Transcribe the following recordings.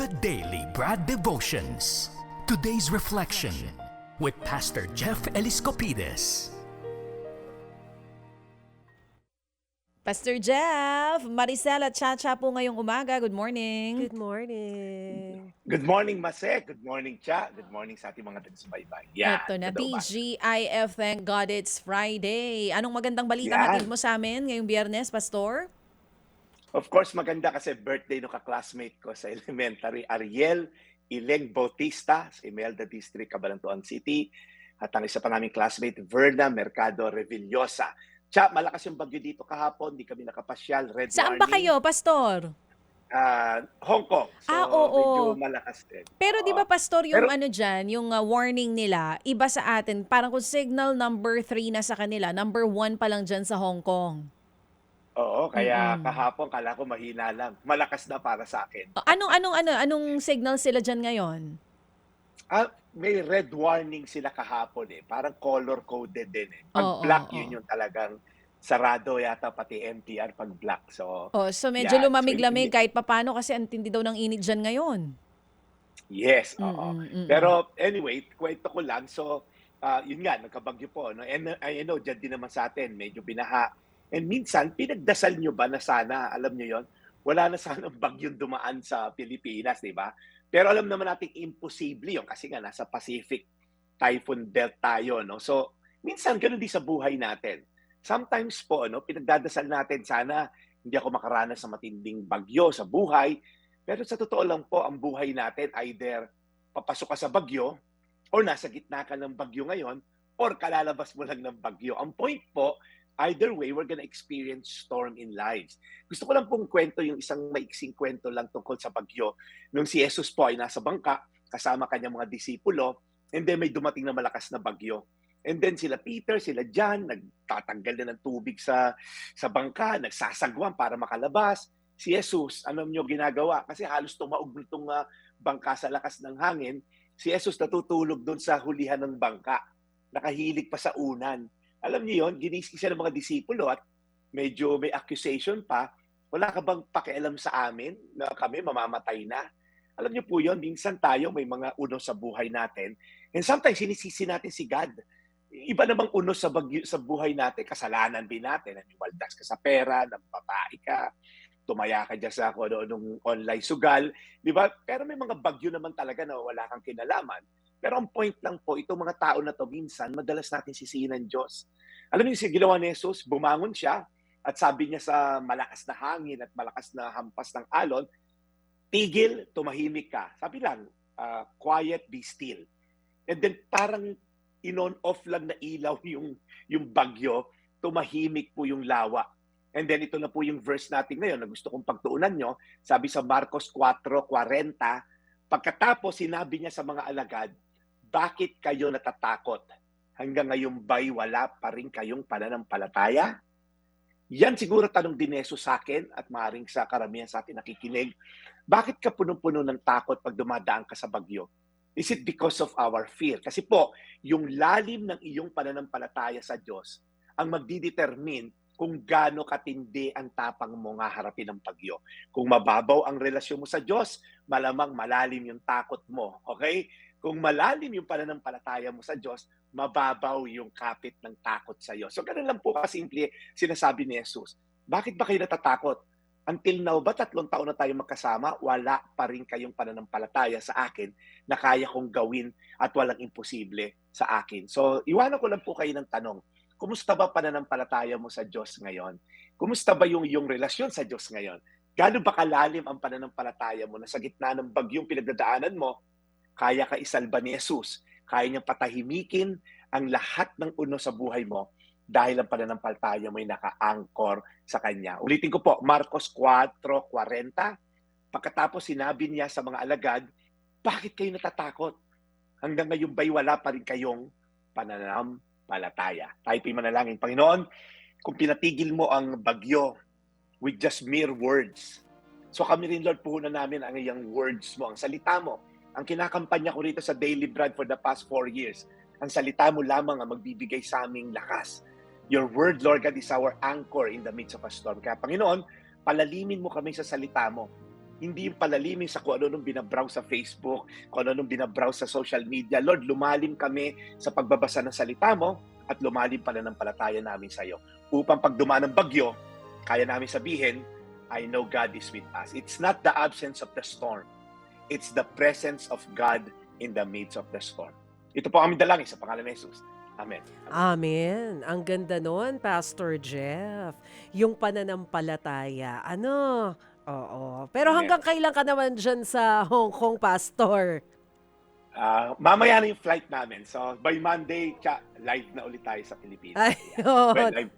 The Daily Brad Devotions. Today's reflection with Pastor Jeff Eliscopides. Pastor Jeff, Maricel at Chacha po ngayong umaga. Good morning. Good morning. Good morning, Mase. Good morning, Cha. Good morning sa ating mga taga-subaybay. Yan. Eto na, Totoo ba? TGIF, thank God it's Friday. Anong magandang balita Yan. hatid mo sa amin ngayong Biyernes, Pastor? Of course, maganda kasi birthday no ka-classmate ko sa elementary, Ariel Ileng Bautista sa Imelda District, Cabanatuan City. At ang isa pa naming classmate, Verna Mercado Revillosa. Cha, malakas yung bagyo dito kahapon. Di kami nakapasyal. Red Saan warning. ba kayo, Pastor? Hong Kong. So, Oo. medyo malakas din. Pero di ba, Oo. Pastor, yung Pero- ano dyan, yung warning nila, iba sa atin. Parang kung signal number 3 na sa kanila, number 1 pa lang dyan sa Hong Kong. Oo, kaya Mm-mm. kahapon kala ko mahina lang. Malakas na para sa akin. Anong signal sila dyan ngayon? May red warning sila kahapon eh. Parang color-coded din eh. Pag Oo, black, oo. yun yung talagang sarado yata pati MTR pag black. So, So medyo yan. lumamig-lamig So, kahit papano kasi ang tindi daw ng init dyan ngayon. yes, oo. Mm. Pero anyway, kwento ko lang. So, yun nga, nagkabagyo po. No? And I know, dyan din naman sa atin, medyo binaha. And minsan, pinagdasal nyo ba na sana, alam nyo yon, wala na sanang bagyong dumaan sa Pilipinas, di ba? Pero alam naman natin imposible yun kasi nga nasa Pacific typhoon belt tayo, no? So, minsan ganun din sa buhay natin. Sometimes po, no, pinagdadasal natin sana hindi ako makaranas sa matinding bagyo sa buhay. Pero sa totoo lang po, ang buhay natin either papasok ka sa bagyo or nasa gitna ka ng bagyo ngayon or kalalabas mo lang ng bagyo. Ang point po, either way, we're gonna experience storm in lives. Gusto ko lang pong kwento yung isang maiksing kwento lang tungkol sa bagyo. Nung si Jesus po ay nasa bangka, kasama kanyang mga disipulo, and then may dumating na malakas na bagyo. And then sila Peter, sila John, nagtatanggal na ng tubig sa bangka, nagsasagwan para makalabas. Si Jesus, ano nyo ginagawa? Kasi halos tumaog nitong bangka sa lakas ng hangin. Si Jesus natutulog doon sa hulihan ng bangka. Nakahilig pa sa unan. Alam niyo yon, ginising siya ng mga disipulo at medyo may accusation pa. Wala ka bang pakialam sa amin na kami mamamatay na? Alam niyo po yon, minsan tayo may mga unos sa buhay natin. And sometimes sinisisi natin si God. Iba namang unos sa buhay natin, kasalanan din natin. Naniwaldas ka sa pera, nagbabae ka, tumaya ka dyan sa nung online sugal. Di ba? Pero may mga bagyo naman talaga na wala kang kinalaman. Pero ang point lang po, itong mga tao na to minsan, madalas natin sisihin ng Diyos. Alam niyo yung ginawa ni Jesus, bumangon siya at sabi niya sa malakas na hangin at malakas na hampas ng alon, tigil, tumahimik ka. Sabi lang, quiet, be still. And then parang in-on-off lang na ilaw yung bagyo, tumahimik po yung lawa. And then ito na po yung verse natin ngayon na gusto kong pagtuunan nyo. Sabi sa Marcos 4:40, pagkatapos sinabi niya sa mga alagad, bakit kayo natatakot? Hanggang ngayon ba'y wala pa rin kayong pananampalataya? Yan siguro tanong din ni Jesus sa akin at maaaring sa karamihan sa atin nakikinig. Bakit ka punong-puno ng takot pag dumadaan ka sa bagyo? Is it because of our fear? Kasi po, yung lalim ng iyong pananampalataya sa Diyos ang magdidetermine kung gaano katindi ang tapang mo nga harapin ang bagyo. Kung mababaw ang relasyon mo sa Diyos, malamang malalim yung takot mo. Okay? Kung malalim yung pananampalataya mo sa Diyos, mababaw yung kapit ng takot sa iyo. So ganun lang po kasimple sinasabi ni Jesus. Bakit ba kayo natatakot? Until now ba 3 taon na tayo magkasama, wala pa rin kayong pananampalataya sa akin na kaya kong gawin at walang imposible sa akin. So iwanan ko lang po kayo ng tanong. Kumusta ba pananampalataya mo sa Diyos ngayon? Kumusta ba yung iyong relasyon sa Diyos ngayon? Gaano ba kalalim ang pananampalataya mo na sa gitna ng bagyong pinagdadaanan mo, kaya ka isalba ni Jesus? Kaya niyang patahimikin ang lahat ng uno sa buhay mo dahil ang pananampalataya mo ay naka-anchor sa Kanya. Ulitin ko po, Marcos 4:40, pagkatapos sinabi niya sa mga alagad, bakit kayo natatakot? Hanggang ngayon ba'y wala pa rin kayong pananampalataya? Tayo po'y manalangin. Panginoon, kung pinatigil mo ang bagyo with just mere words, so kami rin, Lord, puhunan namin ang iyang words mo, ang salita mo. Ang kinakampanya ko rito sa Daily Bread for the past 4 years, ang salita mo lamang ang magbibigay sa aming lakas. Your word, Lord God, is our anchor in the midst of a storm. Kaya Panginoon, palalimin mo kami sa salita mo. hindi yung palalimin sa kung ano nung binabrowse sa Facebook, kung ano nung binabrowse sa social media. Lord, lumalim kami sa pagbabasa ng salita mo at lumalim pananampalataya namin sa iyo. Upang pag dumaan ng bagyo, kaya namin sabihin, I know God is with us. It's not the absence of the storm. It's the presence of God in the midst of the storm. Ito po kami dalangin sa pangalan ni Jesus. Amen. Amen. Ang ganda nun, Pastor Jeff. Yung pananampalataya. Ano? Oo. Pero Amen. hanggang kailan ka naman dyan sa Hong Kong, Pastor? Mamaya na yung flight namin. So, by Monday, live na ulit tayo sa Pilipinas. Ay, Yeah. oo. Well, live.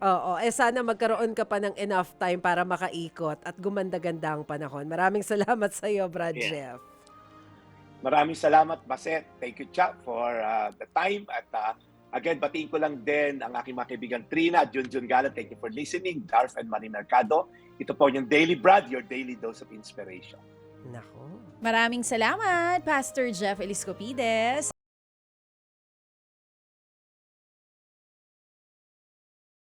Oo. Sana magkaroon ka pa ng enough time para makaikot at gumanda-ganda ang panahon. Maraming salamat sa iyo, Brad Yeah. Jeff. Maraming salamat, Baset. Thank you, Cha, for the time. At again, batiin ko lang din ang aking mga kaibigan Trina at Junjun Galan. Thank you for listening. Darf and Manny Mercado. Ito po yung Daily Brad, your daily dose of inspiration. Nako. Maraming salamat, Pastor Jeff Eliscopides.